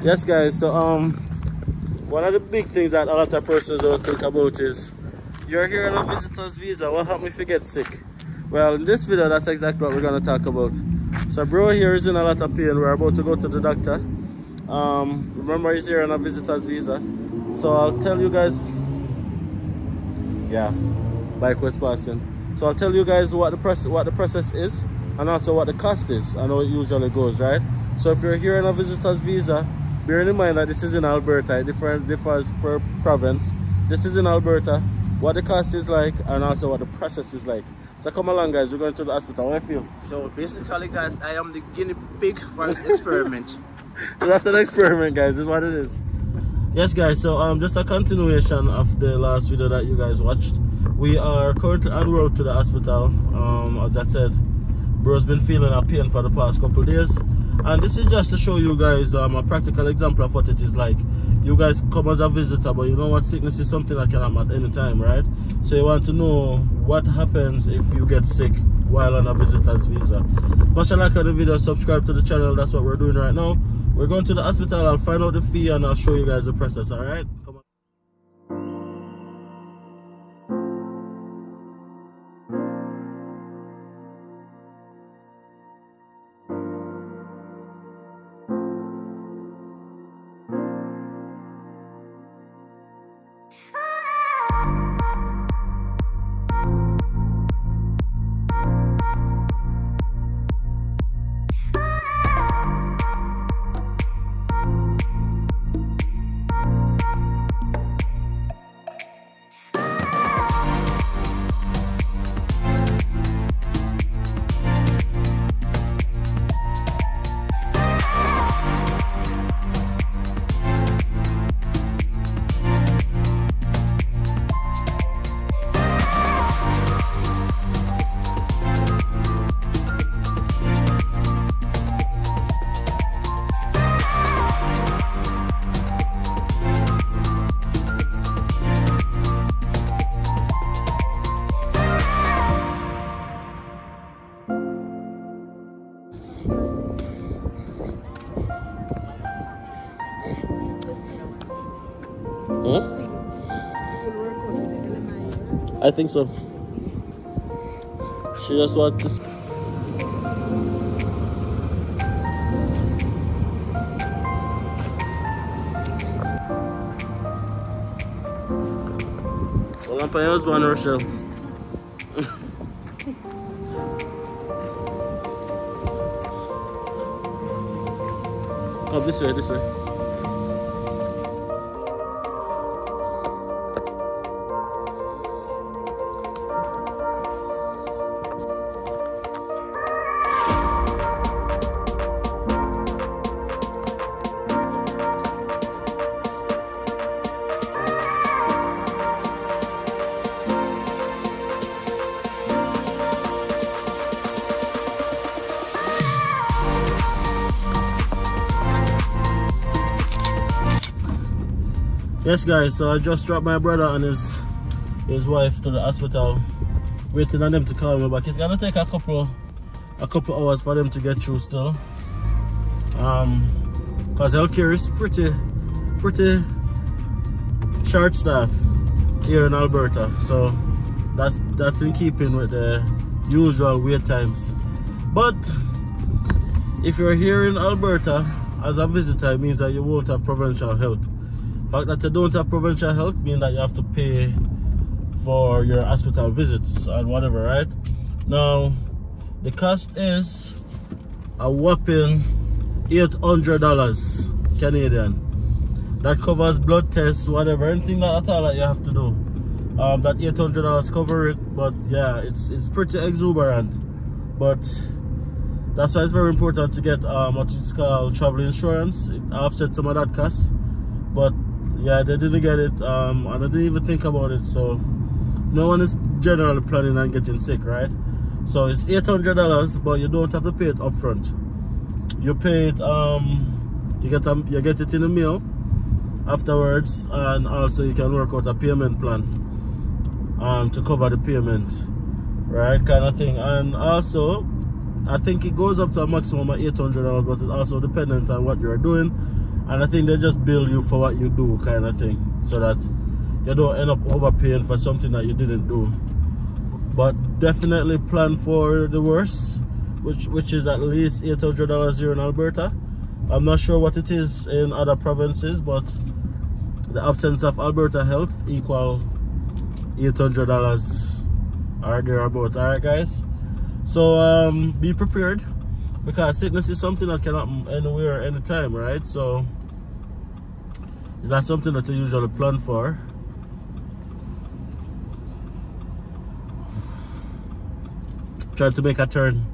Yes, guys. So one of the big things that a lot of persons don't think about is you're here on a visitor's visa. What happens if you get sick? Well, in this video, that's exactly what we're gonna talk about. So, bro here is in a lot of pain. We're about to go to the doctor. Remember, he's here on a visitor's visa. So I'll tell you guys. Yeah, bike was passing. So I'll tell you guys what the process is, and also what the cost is. I know it usually goes, right? So if you're here on a visitor's visa, bearing in mind that this is in Alberta, it differs per province. This is in Alberta, what the cost is like, and also what the process is like. So come along, guys, we're going to the hospital. How do you feel? So basically, guys, I am the guinea pig for this experiment. That's an experiment, guys, is what it is. Yes, guys, so just a continuation of the last video that you guys watched. We are currently en route to the hospital. As I said, bro's been feeling a pain for the past couple of days, and this is just to show you guys a practical example of what it is like. You guys come as a visitor, but you know what, sickness is something that can happen at any time, right? So you want to know what happens if you get sick while on a visitor's visa. Smash a like on the video, subscribe to the channel. That's what we're doing right now. We're going to the hospital. I'll find out the fee and I'll show you guys the process. All right, come on. I think so. She just wants to. Well, I'm paying husband, Rochelle. Oh, this way, this way. Yes, guys, so I just dropped my brother and his wife to the hospital, waiting on them to call me back. It's gonna take a couple hours for them to get through still, because healthcare is pretty short staff here in Alberta, so that's in keeping with the usual wait times. But if you're here in Alberta as a visitor, it means that you won't have provincial health. The fact that you don't have provincial health means that you have to pay for your hospital visits and whatever, right? Now, the cost is a whopping $800 Canadian. That covers blood tests, whatever, anything at all that you have to do. That $800 cover it, but yeah, it's pretty exuberant. But that's why it's very important to get what is called travel insurance. It offsets some of that cost, but yeah, they didn't get it, and I didn't even think about it. So no one is generally planning on getting sick, right? So it's $800, but you don't have to pay it upfront. You pay it, you get it in the mail afterwards, and also you can work out a payment plan to cover the payment, right, kind of thing. And also I think it goes up to a maximum of $800, but it's also dependent on what you're doing. And I think they just bill you for what you do, kind of thing, so that you don't end up overpaying for something that you didn't do. But definitely plan for the worst, which is at least $800 here in Alberta. I'm not sure what it is in other provinces, but the absence of Alberta health equal $800 or thereabout. Alright guys, so be prepared, because sickness is something that can happen anywhere, anytime, right? So it's not something that you usually plan for. Trying to make a turn.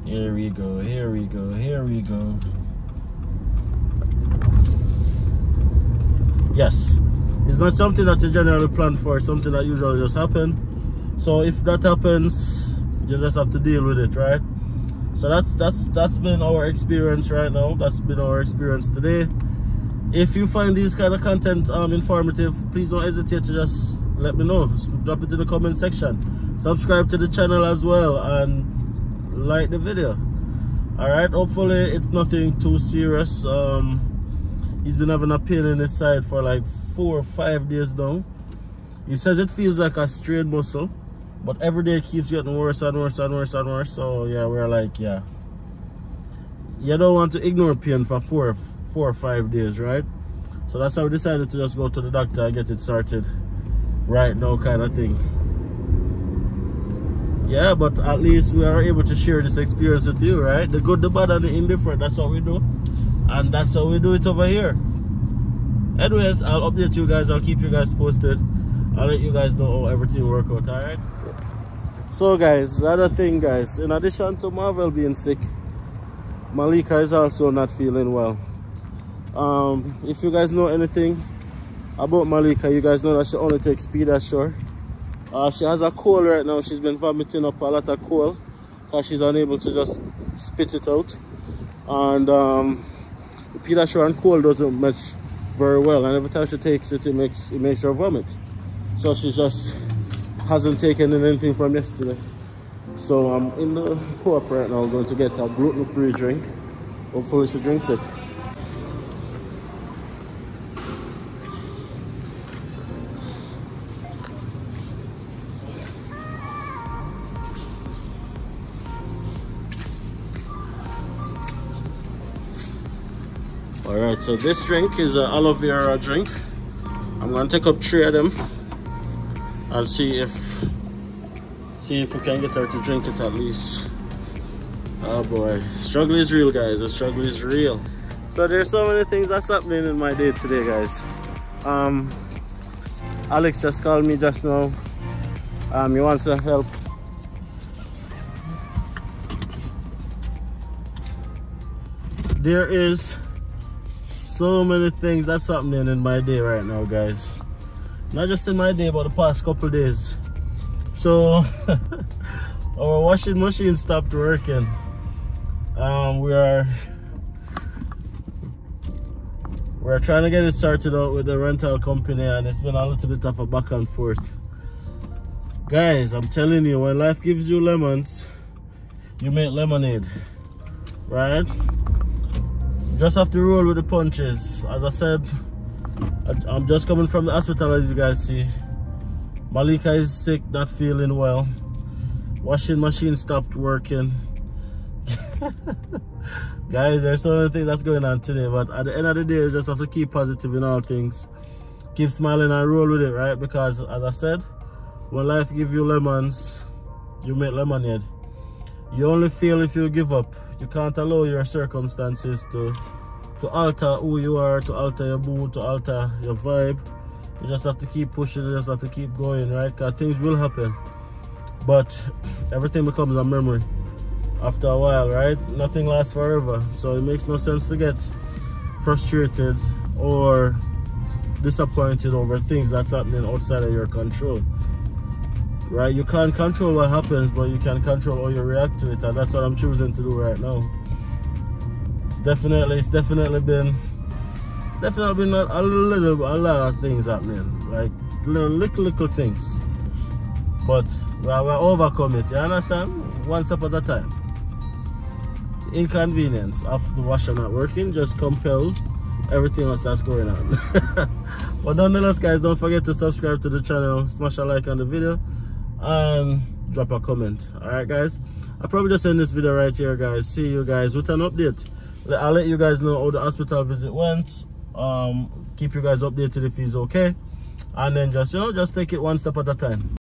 Here we go, here we go, here we go. Yes, it's not something that you generally plan for, it's something that usually just happens. So if that happens, you just have to deal with it, right? So that's been our experience right now. That's been our experience today. If you find these kind of content informative, please don't hesitate to just let me know. Just drop it in the comment section. Subscribe to the channel as well and like the video. All right, hopefully it's nothing too serious. He's been having a pain in his side for like 4 or 5 days now. He says it feels like a strained muscle, but every day it keeps getting worse and worse and worse and worse. So yeah, we're like, yeah, you don't want to ignore pain for 4 or 5 days, right? So that's how we decided to just go to the doctor and get it sorted right now, kind of thing. Yeah, but at least we are able to share this experience with you, right? The good, the bad, and the indifferent. That's what we do, and that's how we do it over here. Anyways, I'll update you guys. I'll keep you guys posted. I'll let you guys know how everything work out. All right. So guys, the other thing, guys, in addition to Marvel being sick, Malika is also not feeling well. If you guys know anything about Malika, you guys know that she only takes Pediasure. She has a cold right now. She's been vomiting up a lot of cold because she's unable to just spit it out. And Pediasure and cold doesn't match very well, and every time she takes it, it makes her vomit. So she just hasn't taken anything from yesterday. So I'm in the co-op right now, going to get a gluten-free drink. Hopefully she drinks it. Alright, so this drink is an aloe vera drink. I'm gonna take up 3 of them and see if we can get her to drink it at least. Oh boy, struggle is real, guys. The struggle is real. So there's so many things that's happening in my day today, guys. Alex just called me just now. He wants to help. There is so many things that's happening in my day right now, guys. Not just in my day, but the past couple days. So our washing machine stopped working. We're trying to get it sorted out with the rental company, and it's been a little bit of a back and forth. Guys, I'm telling you, when life gives you lemons, you make lemonade, right? Just have to roll with the punches. As I said, I'm just coming from the hospital, as you guys see. Malika is sick, not feeling well. Washing machine stopped working. Guys, there's so many things that's going on today, but at the end of the day, you just have to keep positive in all things. Keep smiling and roll with it, right? Because as I said, when life gives you lemons, you make lemonade. You only fail if you give up. You can't allow your circumstances to alter who you are, to alter your mood, to alter your vibe. You just have to keep pushing, you just have to keep going, right? Because things will happen, but everything becomes a memory after a while, right? Nothing lasts forever, so it makes no sense to get frustrated or disappointed over things that's happening outside of your control, right? You can't control what happens, but you can control how you react to it, and that's what I'm choosing to do right now. It's definitely been a lot of things happening, like little things. But we're overcome it, you understand? One step at a time. The inconvenience of the washer not working just compelled everything else that's going on. But nonetheless, guys, don't forget to subscribe to the channel, smash a like on the video, and drop a comment. Alright, guys, I'll probably just end this video right here, guys. See you guys with an update. I'll let you guys know how the hospital visit went. Keep you guys updated if he's okay, and then just, you know, just take it one step at a time.